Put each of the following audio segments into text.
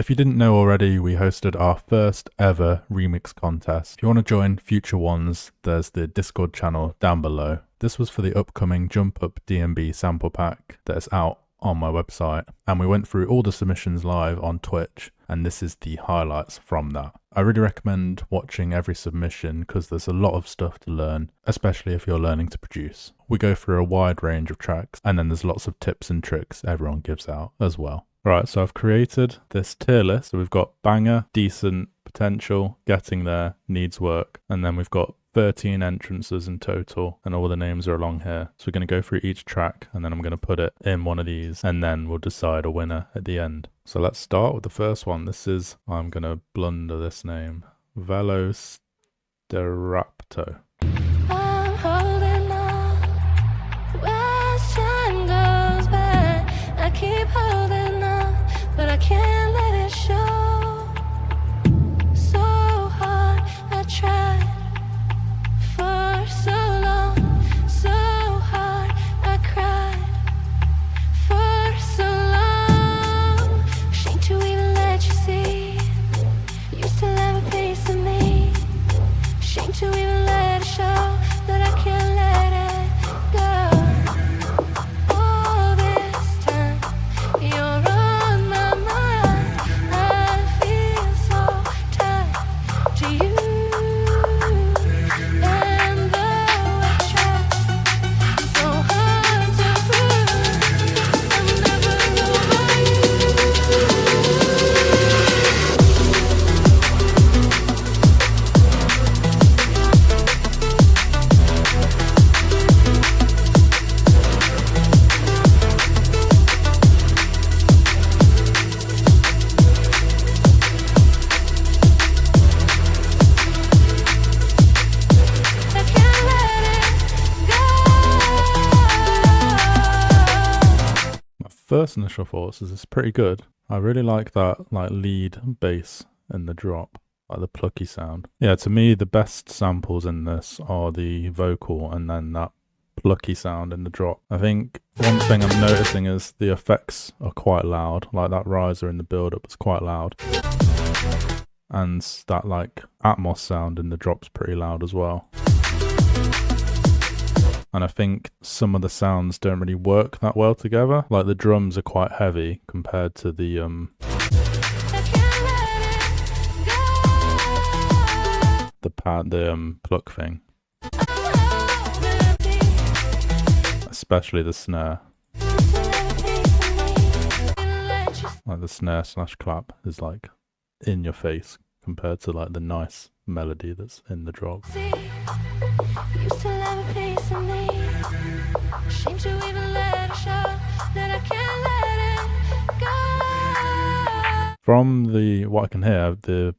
If you didn't know already, we hosted our first ever remix contest. If you want to join future ones, there's the Discord channel down below. This was for the upcoming Jump Up DnB sample pack that is out on my website, and we went through all the submissions live on Twitch, and this is the highlights from that. I really recommend watching every submission because there's a lot of stuff to learn, especially if you're learning to produce. We go through a wide range of tracks, and then there's lots of tips and tricks everyone gives out as well. Right, so I've created this tier list. So we've got banger, decent, potential, getting there, needs work, and then we've got 13 entrances in total, and all the names are along here. So we're going to go through each track, and then I'm going to put it in one of these, and then we'll decide a winner at the end. So let's start with the first one. This is, I'm going to blunder this name, Velosteraptor. I'm holding on as time goes by. I keep holding on, but I can't let it show. So hard, I tried. For so long, so hard, I cried. For so long, shame to even let you see. You still have a piece of me. Shame to even let it show that I can't let it go. All this time, you're on my mind. I feel so tied to you. First initial thoughts is it's pretty good. I really like that lead bass in the drop, like the plucky sound. Yeah, to me the best samples in this are the vocal and then that plucky sound in the drop. I think one thing I'm noticing is the effects are quite loud, like that riser in the build up is quite loud. And that Atmos sound in the drop's pretty loud as well. And I think some of the sounds don't really work that well together. Like the drums are quite heavy compared to the pluck thing. Especially the snare. Like the snare / clap is in your face compared to the nice melody that's in the drop. You still have a piece of me. Shame to even let it show that I can't let it go. From what I can hear,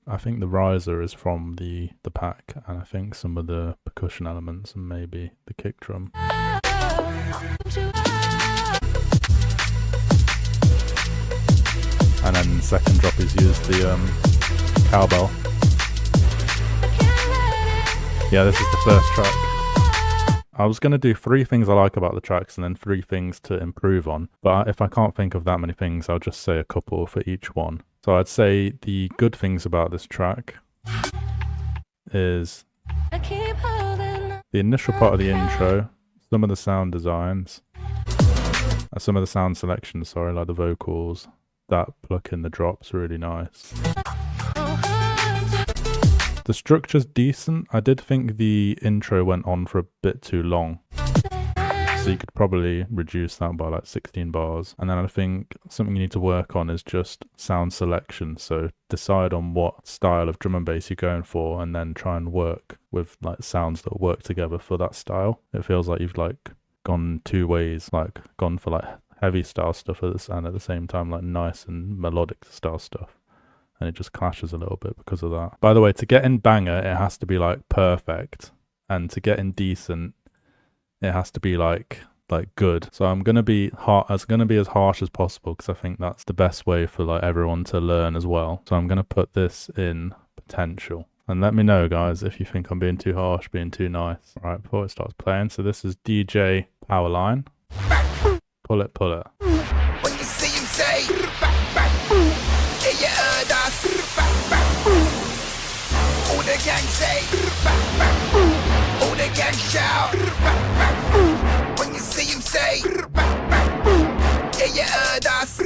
I think the riser is from the pack, and I think some of the percussion elements and maybe the kick drum. And then the second drop is used the cowbell. Yeah, this is the first track. I was going to do 3 things I like about the tracks and then 3 things to improve on. But if I can't think of that many things, I'll just say a couple for each one. So I'd say the good things about this track is the initial part of the intro, some of the sound designs, some of the sound selections, sorry, like the vocals, that pluck in the drop's really nice. The structure's decent. I did think the intro went on for a bit too long. So you could probably reduce that by 16 bars. And then I think something you need to work on is just sound selection. So decide on what style of drum and bass you're going for and then try and work with sounds that work together for that style. It feels like you've gone 2 ways, gone for heavy style stuff and at the same time nice and melodic style stuff. And it just clashes a little bit because of that. By the way, to get in banger, it has to be perfect, and to get in decent, it has to be good. So I'm gonna be as harsh as possible because I think that's the best way for everyone to learn as well. So I'm gonna put this in potential, and let me know, guys, if you think I'm being too harsh, being too nice. All right, before it starts playing. So this is Djpowerline. Pull it, pull it. What you see, you say. Yeah, the gang say, all the gang shout. When you see him say, yeah, you heard us.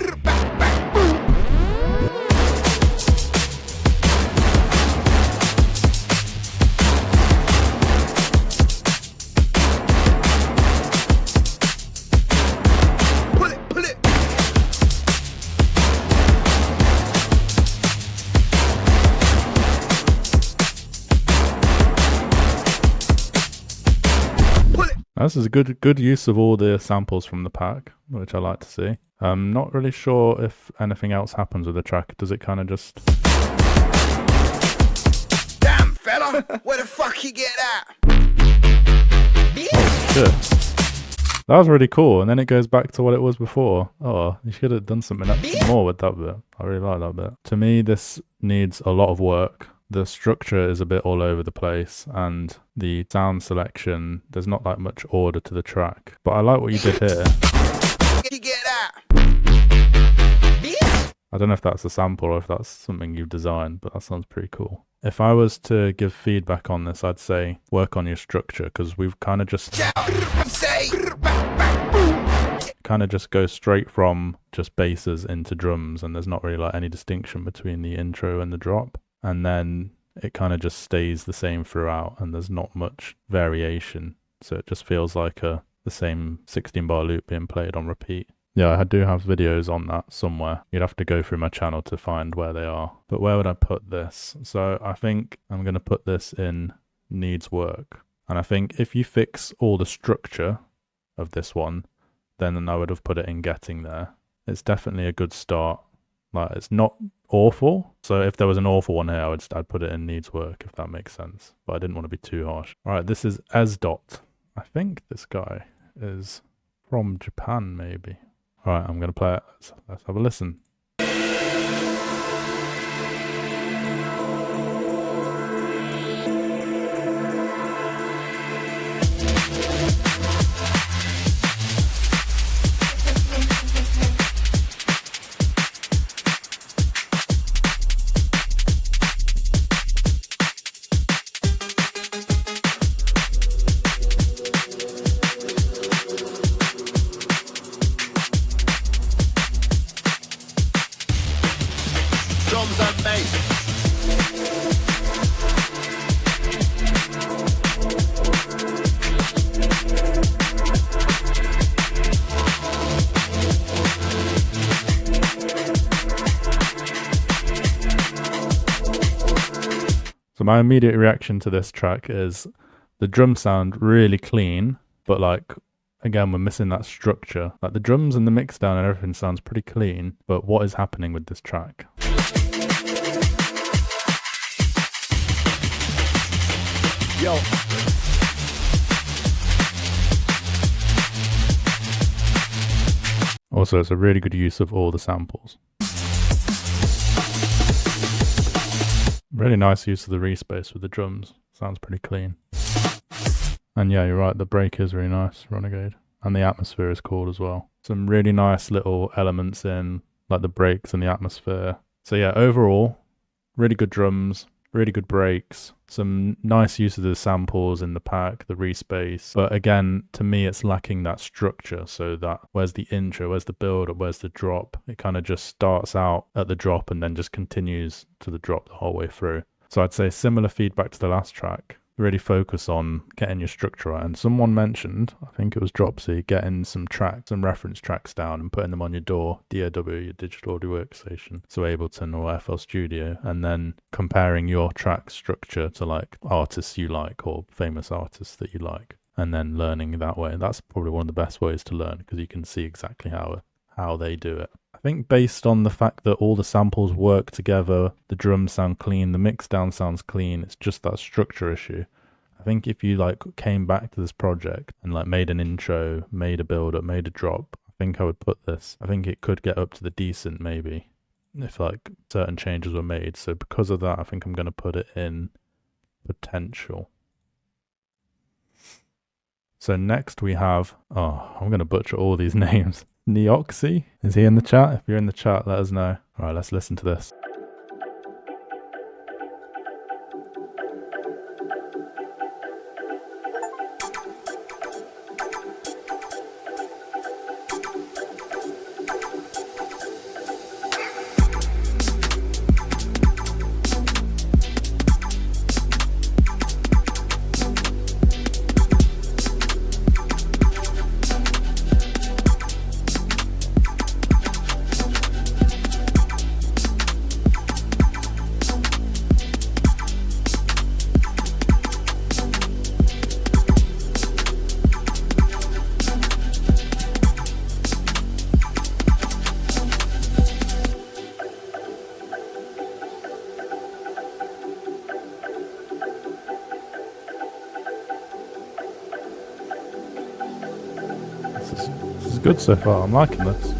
This is a good use of all the samples from the pack, which I like to see. I'm not really sure if anything else happens with the track. Does it kind of just... Damn, fella, where the fuck you get at? Oh, shit. That was really cool, and then it goes back to what it was before. Oh, you should have done something more with that bit. I really like that bit. To me, this needs a lot of work. The structure is a bit all over the place, and the sound selection, there's not like much order to the track. But I like what you did here. I don't know if that's a sample or if that's something you've designed, but that sounds pretty cool. If I was to give feedback on this, I'd say work on your structure, because we've kind of just go straight from just basses into drums, and there's not really like any distinction between the intro and the drop. And then it kind of just stays the same throughout, and there's not much variation. So it just feels like the same 16-bar loop being played on repeat. Yeah, I do have videos on that somewhere. You'd have to go through my channel to find where they are. But where would I put this? So I think I'm going to put this in needs work. And I think if you fix all the structure of this one, then I would have put it in getting there. It's definitely a good start. Like, it's not awful. So if there was an awful one here, I'd put it in needs work, if that makes sense. But I didn't want to be too harsh. All right, this is Esdot. I think this guy is from Japan, maybe. All right, I'm going to play it. Let's have a listen. Drums and bass. So my immediate reaction to this track is the drums sound really clean, but like, again, we're missing that structure. Like the drums and the mix down and everything sounds pretty clean, but what is happening with this track? Yo. Also, it's a really good use of all the samples. Really nice use of the respace with the drums. Sounds pretty clean. And yeah, you're right, the break is really nice, Renegade. And the atmosphere is cool as well. Some really nice little elements in, like the breaks and the atmosphere. So yeah, overall, really good drums, really good breaks, some nice use of the samples in the pack, the respace. But again, to me, it's lacking that structure. So that, where's the intro, where's the build, or where's the drop? It kind of just starts out at the drop and then just continues to the drop the whole way through. So I'd say similar feedback to the last track. Really focus on getting your structure right. And someone mentioned, I think it was Dropsy, getting some tracks, some reference tracks down and putting them on your DAW, DAW, your digital audio workstation, so Ableton or FL Studio, and then comparing your track structure to like artists you like or famous artists that you like, and then learning that way. That's probably one of the best ways to learn, because you can see exactly how they do it. I think based on the fact that all the samples work together, the drums sound clean, the mix down sounds clean, it's just that structure issue. I think if you like came back to this project and like made an intro, made a build up, made a drop, I think I would put this. I think it could get up to the decent maybe if like certain changes were made. So because of that, I think I'm going to put it in potential. So next we have, oh, I'm going to butcher all these names. SNIOXI, is he in the chat? If you're in the chat, let us know. All right, let's listen to this. good so far. I'm liking this.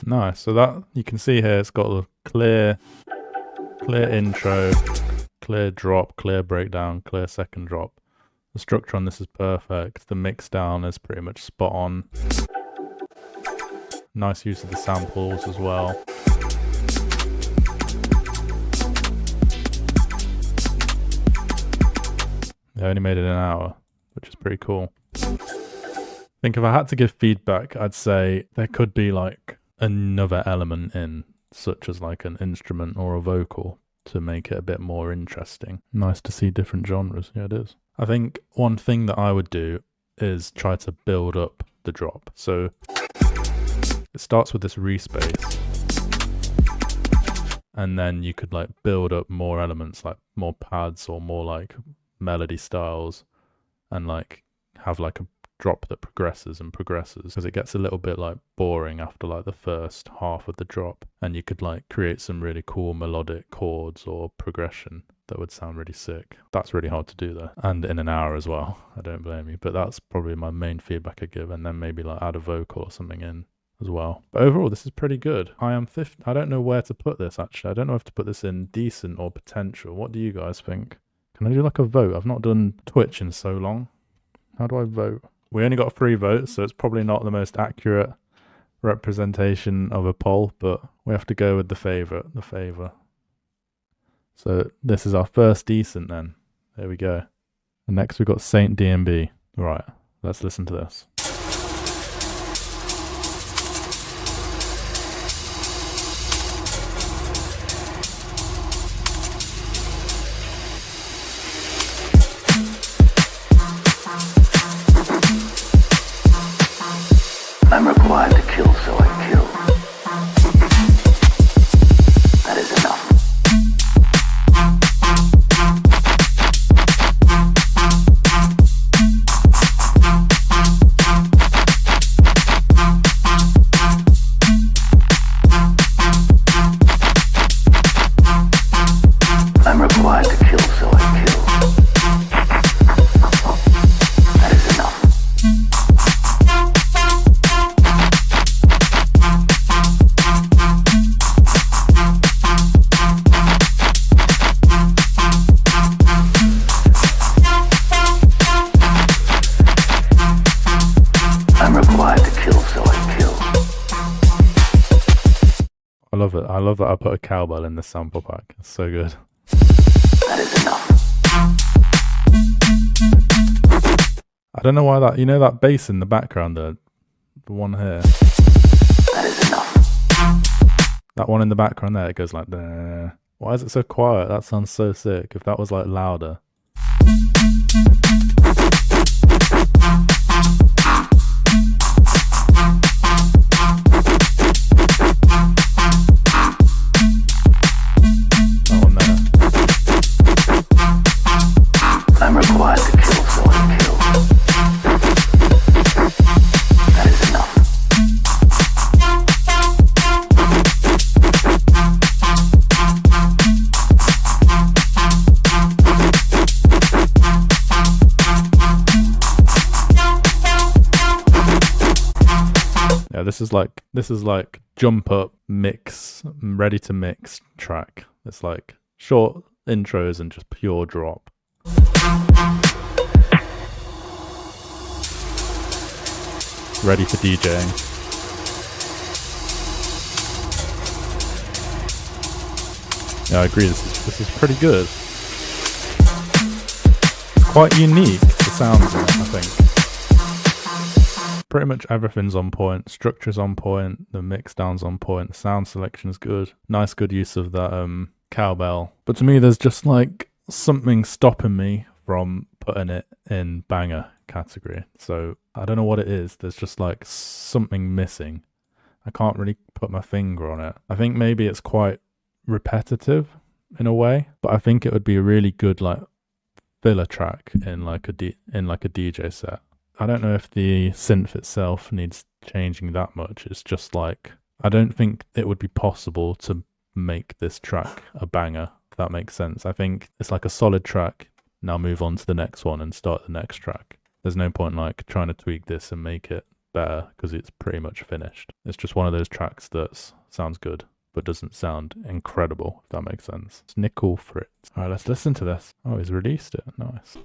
Nice. So that you can see here, it's got a clear intro, clear drop, clear breakdown, clear second drop. The structure on this is perfect. The mix down is pretty much spot on. Nice use of the samples as well. They only made it an hour, which is pretty cool. I think if I had to give feedback, I'd say there could be like another element in, such as like an instrument or a vocal, to make it a bit more interesting. Nice to see different genres. Yeah, it is. I think one thing that I would do is try to build up the drop. So it starts with this respace, and then you could like build up more elements, like more pads or more like melody styles, and like have like a drop that progresses and progresses, because it gets a little bit like boring after like the first half of the drop, and you could like create some really cool melodic chords or progression that would sound really sick. That's really hard to do though, and in an hour as well. I don't blame you, but that's probably my main feedback I give, and then maybe like add a vocal or something in as well. But overall this is pretty good. I don't know where to put this actually. I don't know if to put this in decent or potential. What do you guys think? Can I do like a vote? I've not done Twitch in so long. How do I vote? We only got 3 votes, so it's probably not the most accurate representation of a poll, but we have to go with the favour. So this is our first decent then. There we go. And next we've got Saint DnB. Right, let's listen to this. I'm required to kill, so I kill. That is enough. I'm required to kill, so I kill. That is enough. I love it. I love that I put a cowbell in the sample pack. It's so good. That is enough. I don't know why that, you know that bass in the background there? The one here. That is enough. That one in the background there, it goes like, "Nah." Why is it so quiet? That sounds so sick. If that was like louder. I'm required to kill, so I kill. That is enough. Yeah, this is like jump up mix, ready to mix track. It's like short intros and just pure drop. Ready for DJing. Yeah, I agree. This is pretty good. It's quite unique, the sounds in it, I think. Pretty much everything's on point. Structure's on point. The mix down's on point. The sound selection's good. Nice, good use of that cowbell. But to me, there's just like something stopping me from putting it in banger, category. So I don't know what it is. There's just like something missing. I can't really put my finger on it. I think maybe it's quite repetitive in a way, but I think it would be a really good like filler track in like a DJ set. I don't know if the synth itself needs changing that much. It's just like, I don't think it would be possible to make this track a banger, if that makes sense. I think it's like a solid track. Now move on to the next one and start the next track. There's no point like trying to tweak this and make it better because it's pretty much finished. It's just one of those tracks that sounds good but doesn't sound incredible, if that makes sense. SnickleFritz. Alright, let's listen to this. Oh, he's released it. Nice.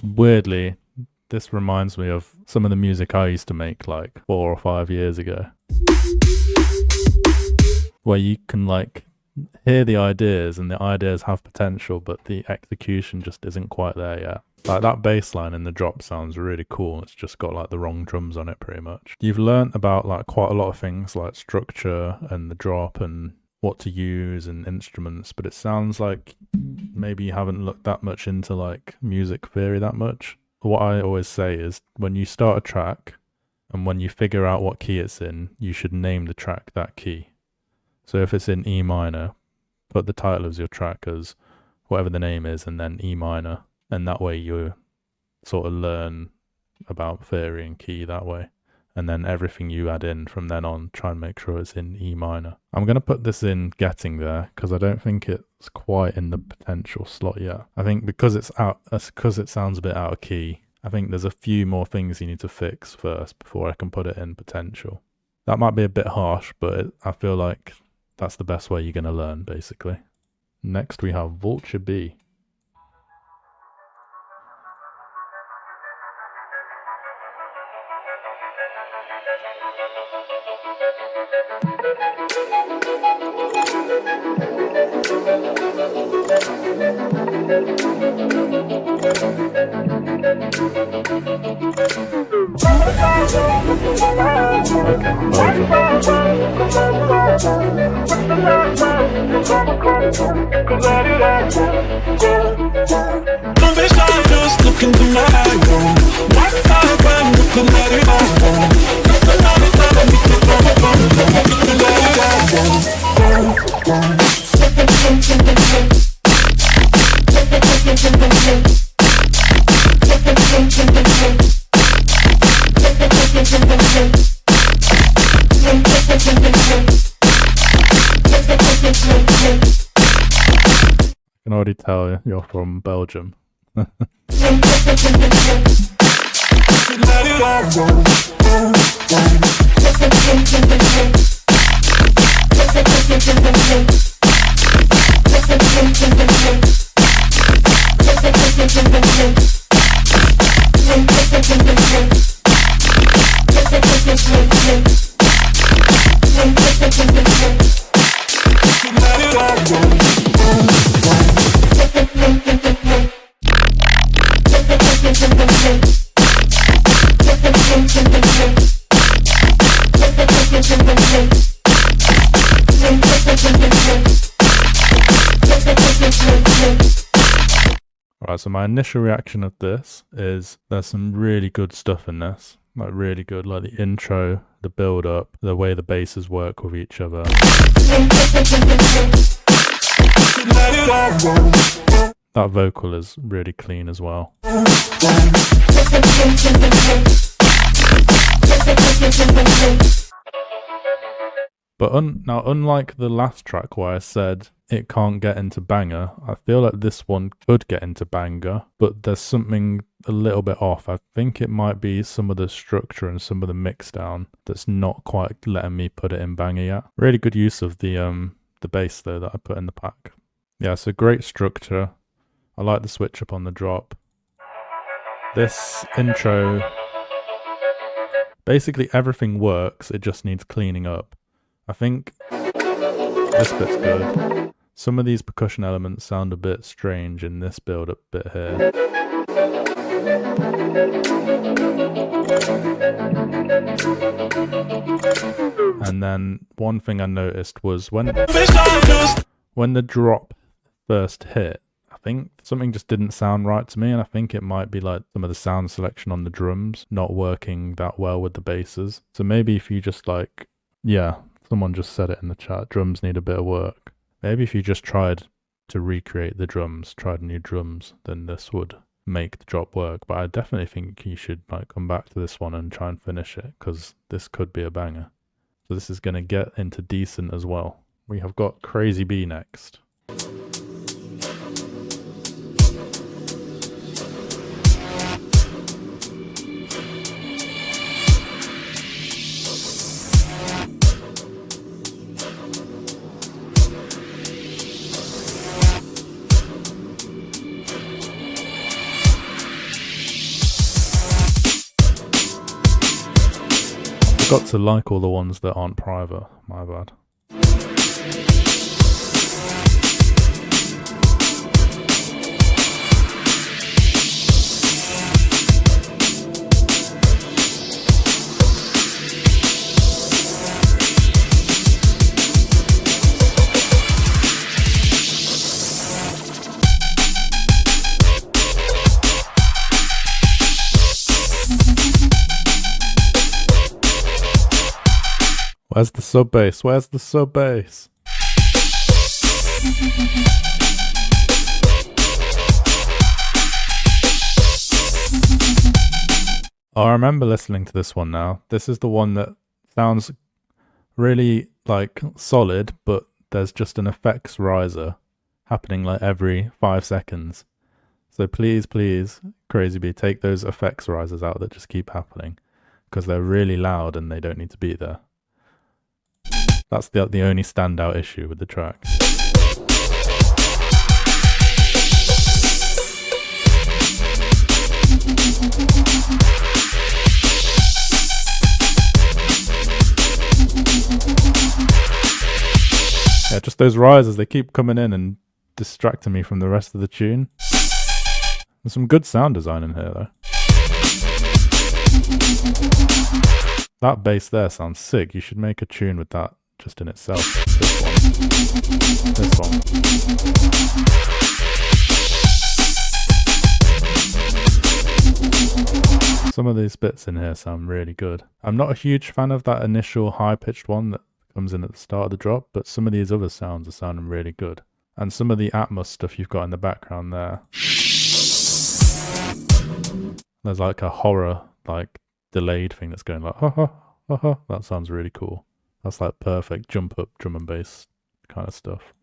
Weirdly, this reminds me of some of the music I used to make like 4 or 5 years ago, where you can like hear the ideas and the ideas have potential, but the execution just isn't quite there yet. Like that bass line in the drop sounds really cool. It's just got like the wrong drums on it pretty much. You've learnt about like quite a lot of things like structure and the drop and what to use and instruments, but it sounds like maybe you haven't looked that much into like music theory that much. What I always say is when you start a track and when you figure out what key it's in, you should name the track that key. So if it's in E minor, put the title of your track as whatever the name is and then E minor, and that way you sort of learn about theory and key that way. And then everything you add in from then on, try and make sure it's in E minor. I'm going to put this in Getting There because I don't think it's quite in the potential slot yet. I think because it sounds a bit out of key, I think there's a few more things you need to fix first before I can put it in potential. That might be a bit harsh, but I feel like that's the best way you're going to learn, basically. Next we have VULTURE B. Don't be shy, just look into my eyes. One time, you can let it all go. I can already tell you're from Belgium. Right, so my initial reaction of this is there's some really good stuff in this. Like really good, like the intro, the build up, the way the basses work with each other. That vocal is really clean as well. But now, unlike the last track where I said it can't get into banger, I feel like this one could get into banger, but there's something a little bit off. I think it might be some of the structure and some of the mix down that's not quite letting me put it in banger yet. Really good use of the bass though that I put in the pack. Yeah, so great structure. I like the switch up on the drop. This intro, basically everything works, it just needs cleaning up. I think this bit's good. Some of these percussion elements sound a bit strange in this build-up bit here. And then one thing I noticed was when the drop first hit, I think something just didn't sound right to me, and I think it might be like some of the sound selection on the drums not working that well with the basses. So maybe if you just like, yeah, someone just said it in the chat, drums need a bit of work. Maybe if you just tried to recreate the drums, tried new drums, then this would make the drop work. But I definitely think you should like come back to this one and try and finish it, because this could be a banger. So this is going to get into decent as well. We have got Crazy B next. Got to like all the ones that aren't private, my bad. Where's the sub bass? Where's the sub bass? Oh, I remember listening to this one now. This is the one that sounds really like solid, but there's just an effects riser happening like every 5 seconds. So please, please, Crazy B, take those effects risers out that just keep happening, because they're really loud and they don't need to be there. That's the only standout issue with the track. Yeah, just those risers, they keep coming in and distracting me from the rest of the tune. There's some good sound design in here though. That bass there sounds sick. You should make a tune with that just in itself. This one. This one. Some of these bits in here sound really good. I'm not a huge fan of that initial high-pitched one that comes in at the start of the drop, but some of these other sounds are sounding really good. And some of the Atmos stuff you've got in the background there. There's like a horror, like, delayed thing that's going like, ha ha ha ha. That sounds really cool. That's like perfect jump up drum and bass kind of stuff.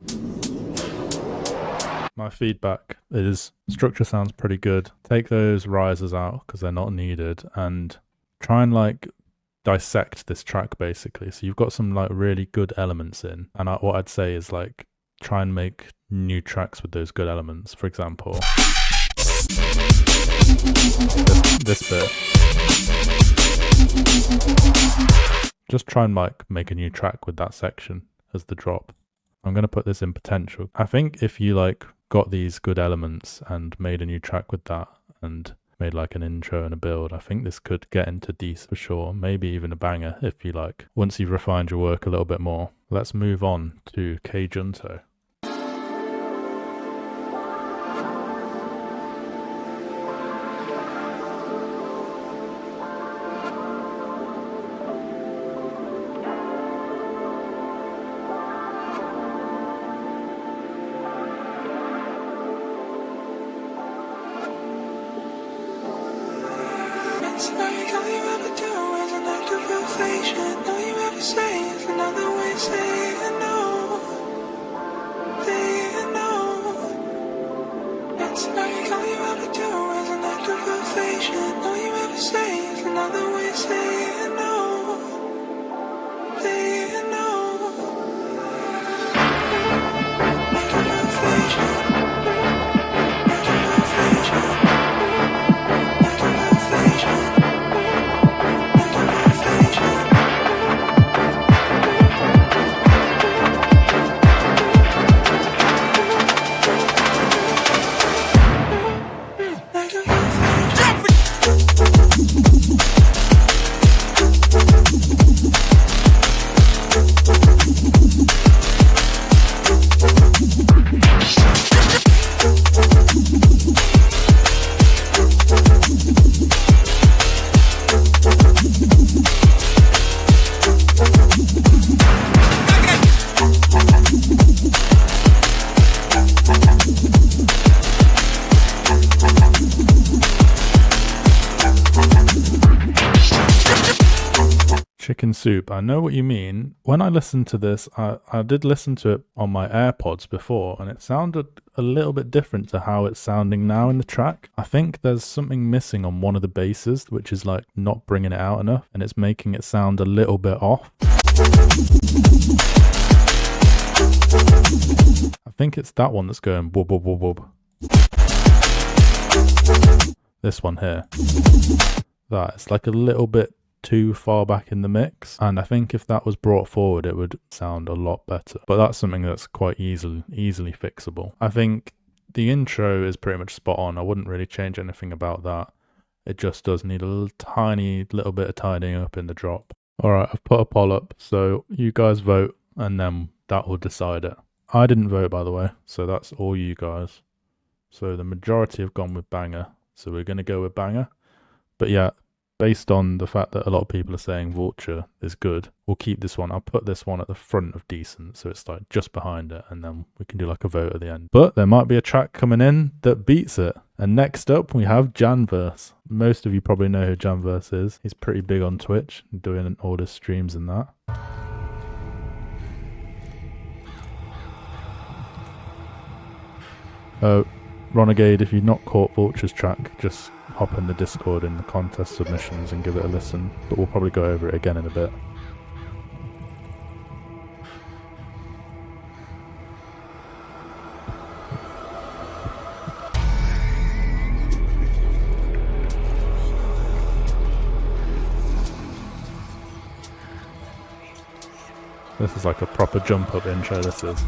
My feedback is structure sounds pretty good. Take those risers out because they're not needed, and try and like dissect this track basically. So you've got some like really good elements in, and what I'd say is like try and make new tracks with those good elements. For example, this bit. Just try and like make a new track with that section as the drop. I'm going to put this in potential. I think if you like got these good elements and made a new track with that and made like an intro and a build, I think this could get into decent for sure. Maybe even a banger if you like, once you've refined your work a little bit more. Let's move on to KJUNTO. Chicken Soup, I know what you mean. When I listened to this, I did listen to it on my AirPods before, and it sounded a little bit different to how it's sounding now in the track. I think there's something missing on one of the basses, which is like not bringing it out enough, and it's making it sound a little bit off. I think it's that one that's going wub wub wub wub. This one here. That, it's like a little bit too far back in the mix, and I think if that was brought forward it would sound a lot better, but that's something that's quite easily fixable. I think the intro is pretty much spot on. I wouldn't really change anything about that. It just does need a tiny little bit of tidying up in the drop. Alright, I've put a poll up, so you guys vote and then that will decide it. I didn't vote, by the way, so that's all you guys. So the majority have gone with banger, so we're going to go with banger. But yeah, based on the fact that a lot of people are saying VULTURE is good, we'll keep this one. I'll put this one at the front of decent, so it's like just behind it, and then we can do like a vote at the end. But there might be a track coming in that beats it. And next up we have Janverse. Most of you probably know who Janverse is. He's pretty big on Twitch, doing all his streams and that. Renegade, if you've not caught VULTURE's track, just hop in the Discord in the contest submissions and give it a listen, but we'll probably go over it again in a bit. This is like a proper jump up intro, this is.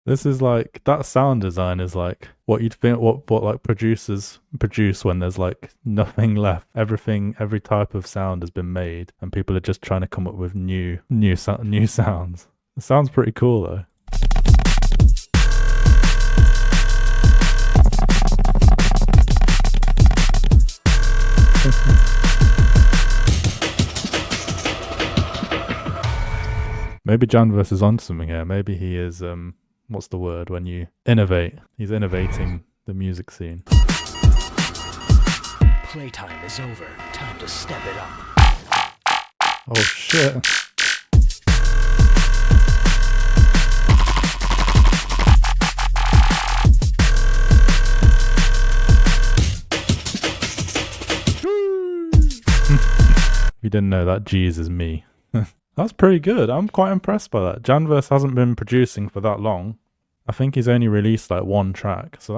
This is like, that sound design is like what you'd think, what like producers produce when there's like nothing left. Every type of sound has been made, and people are just trying to come up with new sounds. It sounds pretty cool though. Maybe Janverse is on something here. Maybe he is what's the word when you innovate? He's innovating the music scene. Playtime is over. Time to step it up. Oh shit. If you didn't know, that G's is me. That's pretty good. I'm quite impressed by that. Janverse hasn't been producing for that long. I think he's only released like one track, so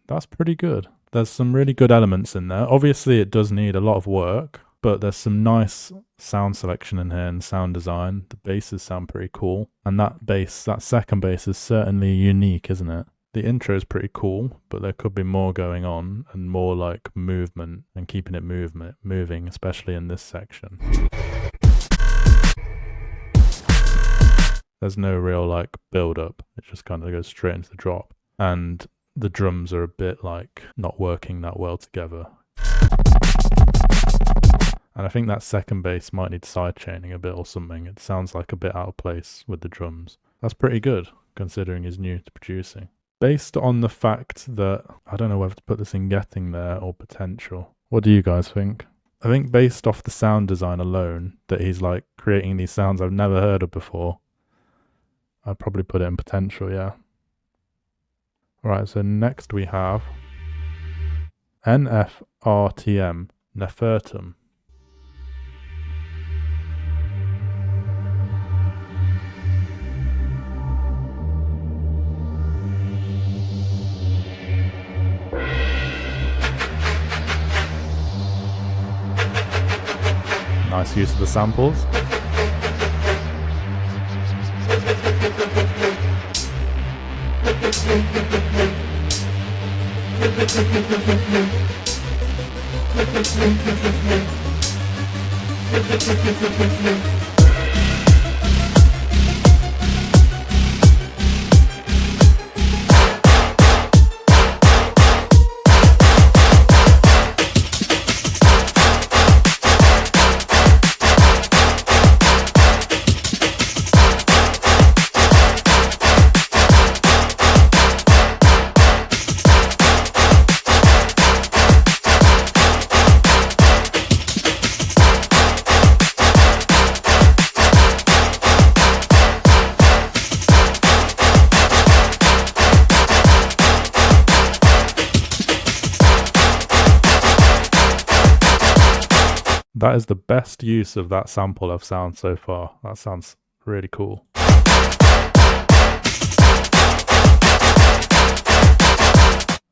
that's pretty good. There's some really good elements in there. Obviously it does need a lot of work, but there's some nice sound selection in here and sound design. The basses sound pretty cool, and that second bass is certainly unique, isn't it? The intro is pretty cool, but there could be more going on and more like movement and keeping it moving, especially in this section. There's no real like build up. It just kind of goes straight into the drop. And the drums are a bit like not working that well together. And I think that second bass might need side chaining a bit or something. It sounds like a bit out of place with the drums. That's pretty good considering he's new to producing. Based on the fact that, I don't know whether to put this in getting there or potential. What do you guys think? I think based off the sound design alone, that he's like creating these sounds I've never heard of before, I'd probably put it in potential, yeah. Alright, so next we have NFRTM, NFRTM. Nice use of the samples. That is the best use of that sample I've found so far. That sounds really cool.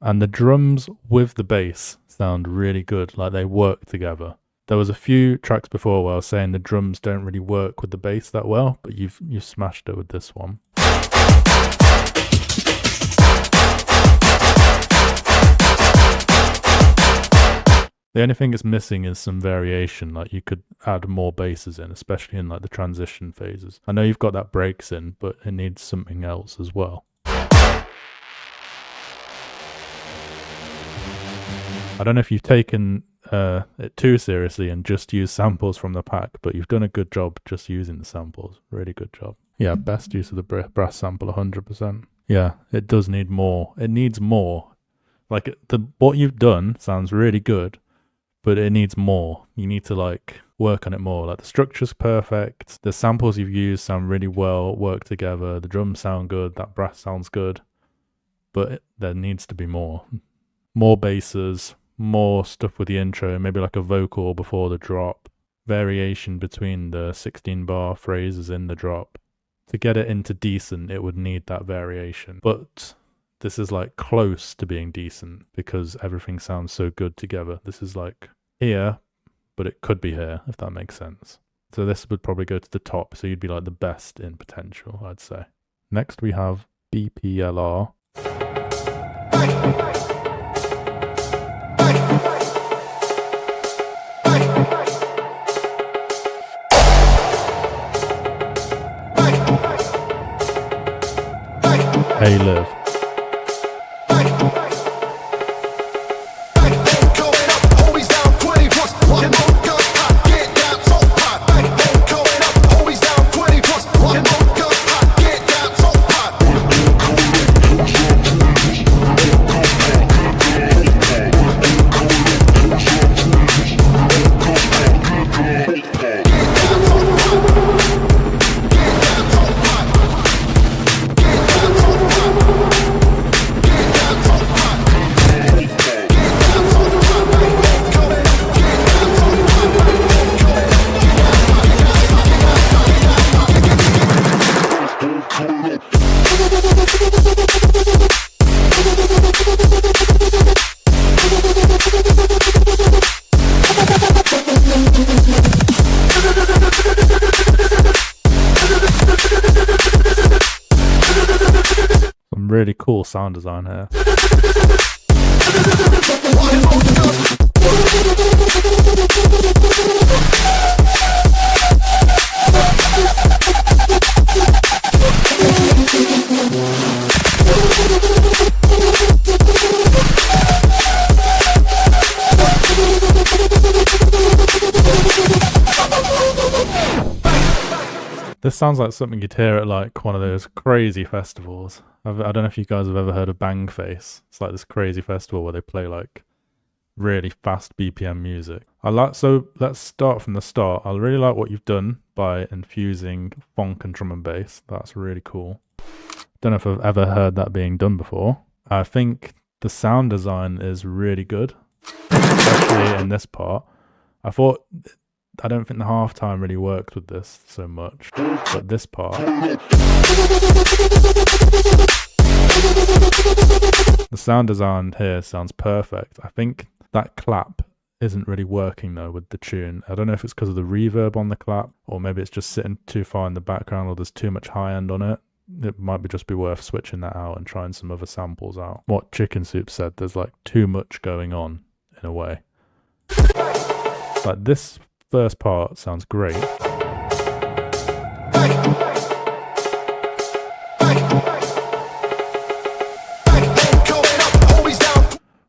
And the drums with the bass sound really good, like they work together. There was a few tracks before where I was saying the drums don't really work with the bass that well, but you've smashed it with this one. The only thing it's missing is some variation, like you could add more basses in, especially in like the transition phases. I know you've got that breaks in, but it needs something else as well. I don't know if you've taken it too seriously and just used samples from the pack, but you've done a good job just using the samples. Really good job. Yeah, best use of the brass sample, 100%. Yeah, it does need more. It needs more. Like what you've done sounds really good, but it needs more. You need to like work on it more. Like the structure's perfect. The samples you've used sound really well, work together. The drums sound good. That brass sounds good. But there needs to be more. More basses, more stuff with the intro, maybe like a vocal before the drop. Variation between the 16-bar phrases in the drop. To get it into decent, it would need that variation. But this is like close to being decent because everything sounds so good together. This is like here, but it could be here, if that makes sense. So this would probably go to the top. So you'd be like the best in potential, I'd say. Next we have bplr. Hey Liv. Really cool sound design here. This sounds like something you'd hear at like one of those crazy festivals. I don't know if you guys have ever heard of Bangface. It's like this crazy festival where they play like really fast BPM music. So let's start from the start. I really like what you've done by infusing funk and drum and bass. That's really cool. Don't know if I've ever heard that being done before. I think the sound design is really good, especially in this part. I don't think the halftime really worked with this so much, but this part, the sound design here sounds perfect. I think that clap isn't really working though with the tune. I don't know if it's because of the reverb on the clap, or maybe it's just sitting too far in the background, or there's too much high end on it. it might just be worth switching that out and trying some other samples out. What Chicken Soup said, there's like too much going on in a way. Like this first part sounds great.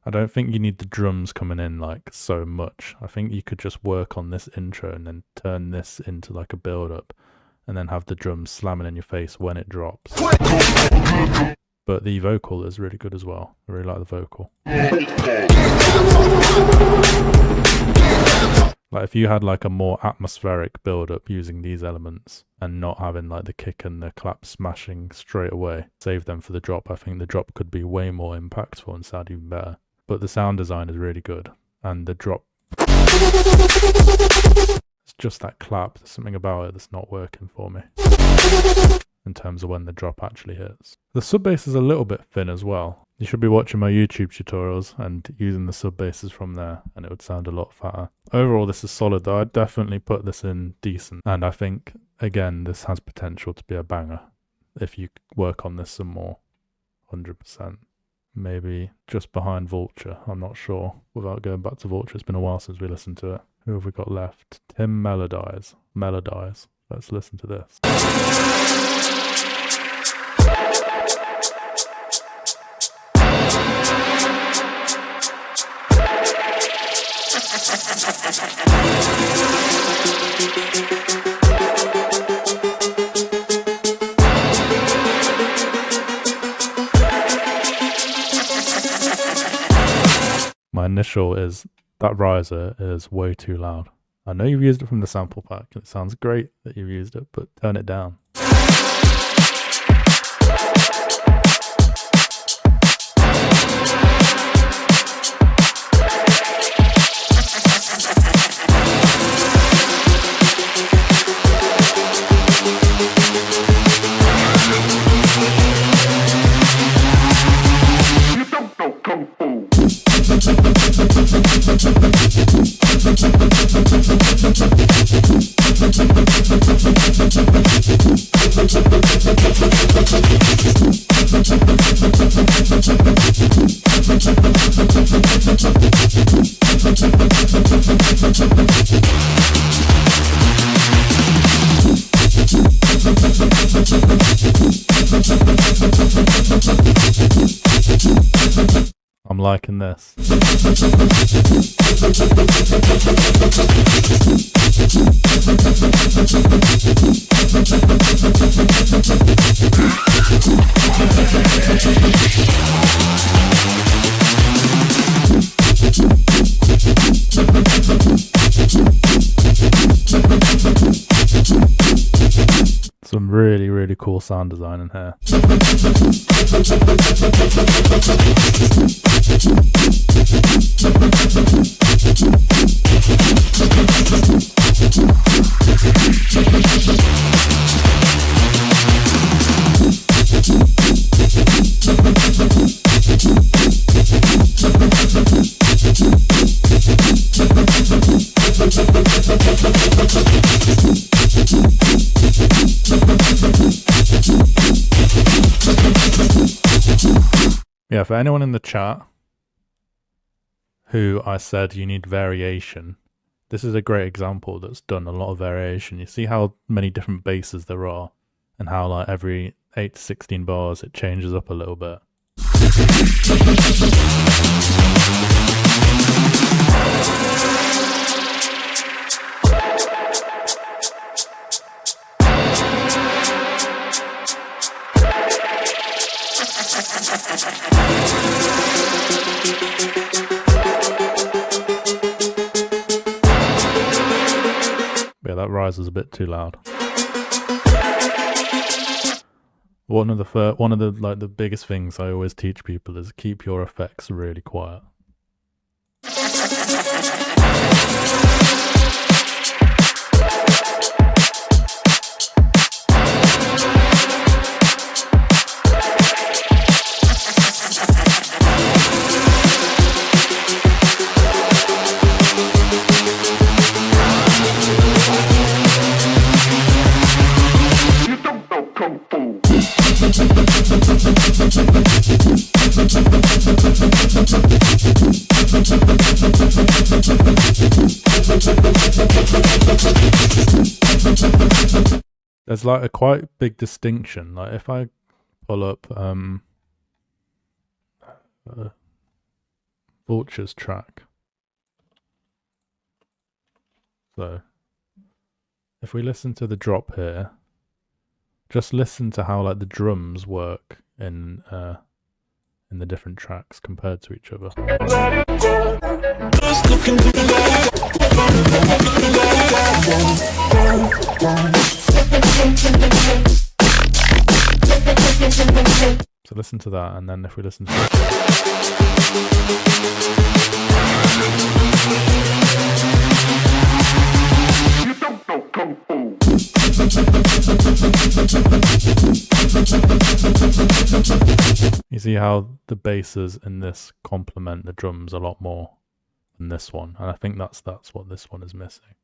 I don't think you need the drums coming in like so much. I think you could just work on this intro and then turn this into like a build up and then have the drums slamming in your face when it drops. But the vocal is really good as well. I really like the vocal. Like if you had like a more atmospheric build up using these elements and not having like the kick and the clap smashing straight away, save them for the drop. I think the drop could be way more impactful and sound even better. But the sound design is really good, and the drop, it's just that clap. There's something about it that's not working for me in terms of when the drop actually hits. The sub bass is a little bit thin as well. You should be watching my YouTube tutorials and using the sub basses from there, and it would sound a lot fatter. Overall, this is solid though. I'd definitely put this in decent, and I think again this has potential to be a banger if you work on this some more. 100%. Maybe just behind VULTURE, I'm not sure. Without going back to VULTURE, it's been a while since we listened to it. Who have we got left? TimMelodize. Melodize. Let's listen to this. My initial is that riser is way too loud. I know you've used it from the sample pack, and it sounds great that you've used it, but turn it down. I'm liking this. Some really, really cool sound design in here. Yeah, for anyone in the chat who I said you need variation, this is a great example that's done a lot of variation. You see how many different basses there are, and how like every 8 to 16 bars it changes up a little bit. Yeah, that rise is a bit too loud. One of the biggest things I always teach people is keep your effects really quiet. There's like a quite big distinction. Like if I pull up VULTURE's track. So if we listen to the drop here, just listen to how like the drums work in the different tracks compared to each other. Just look into the light. So listen to that, and then if we listen to this. You see how the basses in this complement the drums a lot more than this one, and I think that's what this one is missing.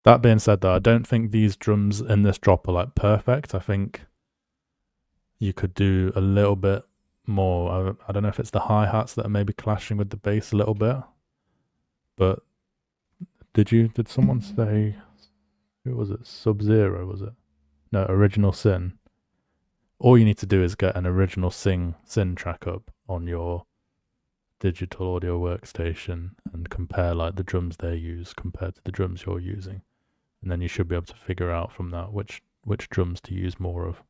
That being said though, I don't think these drums in this drop are like perfect. I think you could do a little bit more. I don't know if it's the hi-hats that are maybe clashing with the bass a little bit, but did someone say, who was it? Sub-Zero, was it? No, Original Sin. All you need to do is get an Original Sin track up on your digital audio workstation and compare like the drums they use compared to the drums you're using, and then you should be able to figure out from that which drums to use more of.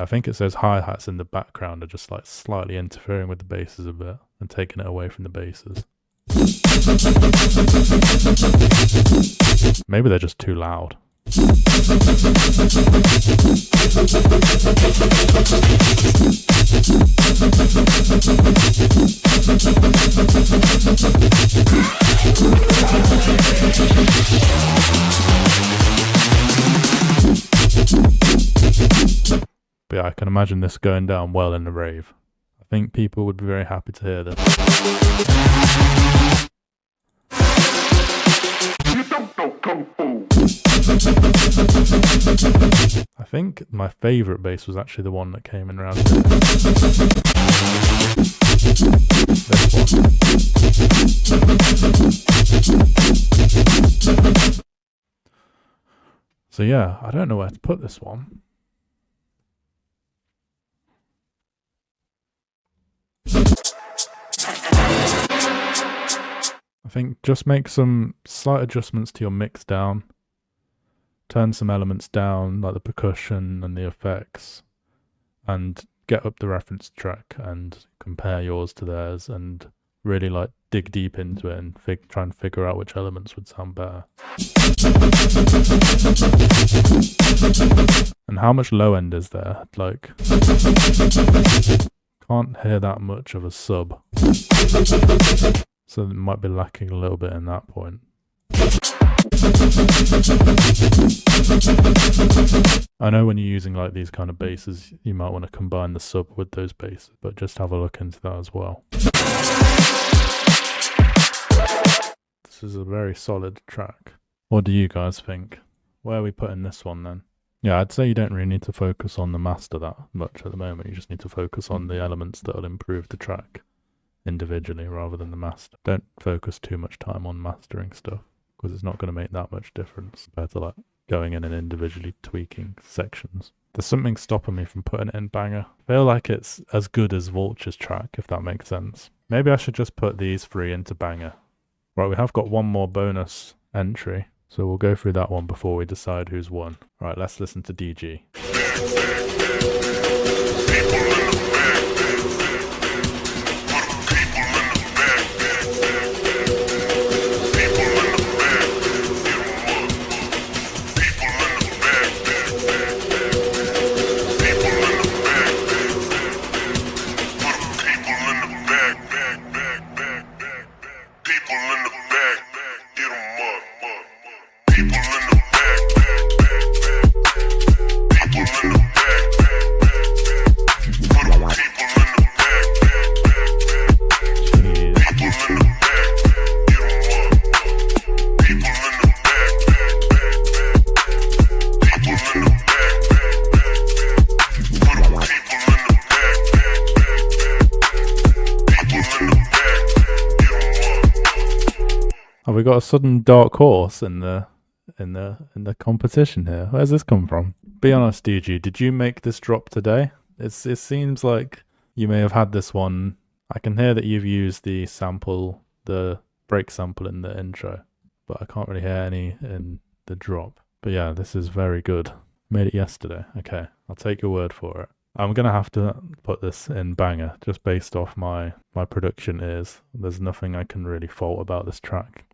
I think it says hi-hats in the background are just like slightly interfering with the basses a bit and taking it away from the basses. Maybe they're just too loud. But yeah, I can imagine this going down well in the rave. I think people would be very happy to hear this. I think my favourite bass was actually the one that came in around here. This one. So yeah, I don't know where to put this one. I think just make some slight adjustments to your mix down. Turn some elements down, like the percussion and the effects, and get up the reference track and compare yours to theirs, and really like dig deep into it and try and figure out which elements would sound better. And how much low end is there? Like, can't hear that much of a sub. So it might be lacking a little bit in that point. I know when you're using like these kind of basses, you might want to combine the sub with those basses, but just have a look into that as well. This is a very solid track. What do you guys think? Where are we putting this one then? Yeah, I'd say you don't really need to focus on the master that much at the moment. You just need to focus on the elements that will improve the track individually rather than the master. Don't focus too much time on mastering stuff, because it's not going to make that much difference compared to like going in and individually tweaking sections. There's something stopping me from putting it in banger. I feel like it's as good as VULTURE's track, if that makes sense. Maybe I should just put these three into banger. Right, we have got one more bonus entry, so we'll go through that one before we decide who's won. Right, let's listen to DG. Have we got a sudden dark horse in the competition here? Where's this come from? Be honest, DG, did you make this drop today? It seems like you may have had this one. I can hear that you've used the sample, the break sample in the intro, but I can't really hear any in the drop. But yeah, this is very good. Made it yesterday. Okay, I'll take your word for it. I'm gonna have to put this in banger just based off my production ears. There's nothing I can really fault about this track.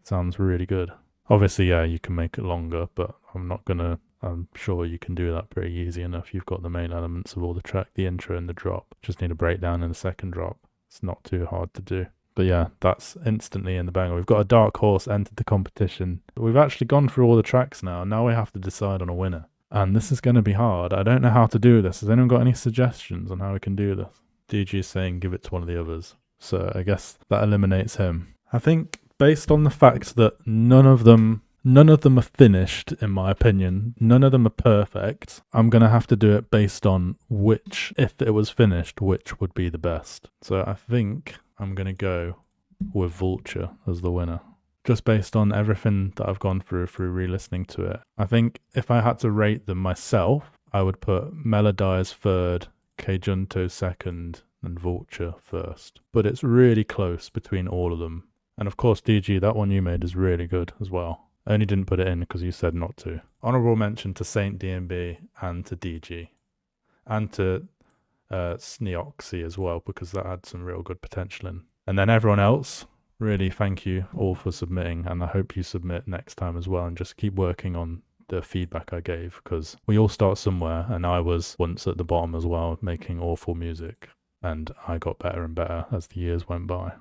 It sounds really good. Obviously, yeah, you can make it longer, but I'm sure you can do that pretty easy enough. You've got the main elements of all the track, the intro and the drop. Just need a breakdown in the second drop. It's not too hard to do. But yeah, that's instantly in the banger. We've got a dark horse entered the competition. We've actually gone through all the tracks now. Now we have to decide on a winner. And this is going to be hard. I don't know how to do this. Has anyone got any suggestions on how we can do this? DG is saying give it to one of the others. So I guess that eliminates him. I think based on the fact that none of them are finished, in my opinion. None of them are perfect. I'm going to have to do it based on which, if it was finished, which would be the best. So I think I'm going to go with Vulture as the winner. Just based on everything that I've gone through re-listening to it. I think if I had to rate them myself, I would put TimMelodize third, KJUNTO second, and Vulture first. But it's really close between all of them. And of course, DG, that one you made is really good as well. I only didn't put it in because you said not to. Honourable mention to Saint DnB and to DG. And to SNIOXI as well, because that had some real good potential in. And then everyone else, really thank you all for submitting, and I hope you submit next time as well, and just keep working on the feedback I gave, because we all start somewhere, and I was once at the bottom as well, making awful music, and I got better and better as the years went by.